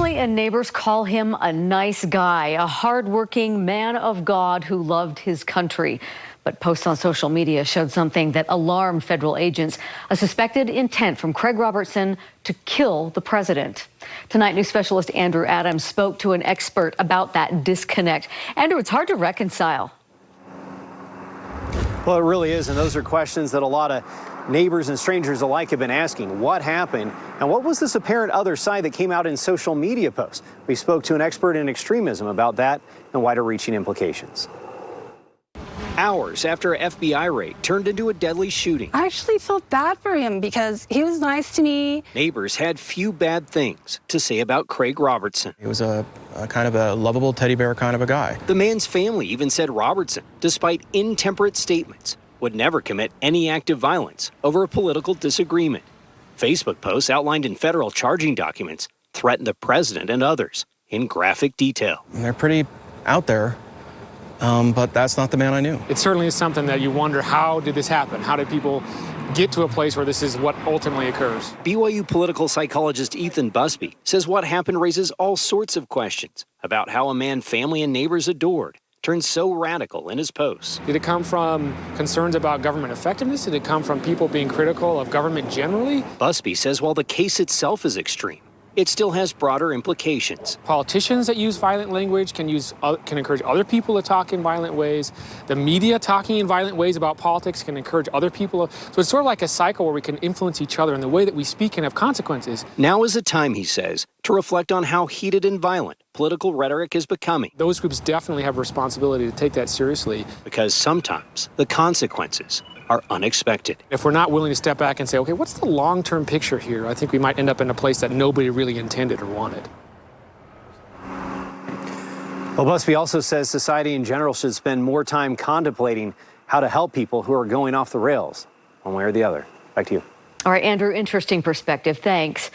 Family and neighbors call him a nice guy, a hardworking man of God who loved his country. But posts on social media showed something that alarmed federal agents, a suspected intent from Craig Robertson to kill the president. Tonight, news specialist Andrew Adams spoke to an expert about that disconnect. Andrew, it's hard to reconcile. Well, it really is, and those are questions that a lot of neighbors and strangers alike have been asking. What happened, and what was this apparent other side that came out in social media posts? We spoke to an expert in extremism about that and wider-reaching implications. Hours after an FBI raid turned into a deadly shooting. I actually felt bad for him because he was nice to me. Neighbors had few bad things to say about Craig Robertson. He was a kind of a lovable teddy bear kind of a guy. The man's family even said Robertson, despite intemperate statements, would never commit any act of violence over a political disagreement. Facebook posts outlined in federal charging documents threatened the president and others in graphic detail. And they're pretty out there. But that's not the man I knew. It certainly is something that you wonder, how did this happen? How did people get to a place where this is what ultimately occurs? BYU political psychologist Ethan Busby says what happened raises all sorts of questions about how a man family and neighbors adored turned so radical in his posts. Did it come from concerns about government effectiveness? Did it come from people being critical of government generally? Busby says while the case itself is extreme, it still has broader implications. Politicians that use violent language can encourage other people to talk in violent ways. The media talking in violent ways about politics can encourage other people. So it's sort of like a cycle where we can influence each other, and the way that we speak can have consequences. Now is a time, he says, to reflect on how heated and violent political rhetoric is becoming. Those groups definitely have a responsibility to take that seriously. Because sometimes the consequences are unexpected. If we're not willing to step back and say, okay, what's the long-term picture here? I think we might end up in a place that nobody really intended or wanted. Well, Busby also says society in general should spend more time contemplating how to help people who are going off the rails, one way or the other. Back to you. All right, Andrew, interesting perspective. Thanks.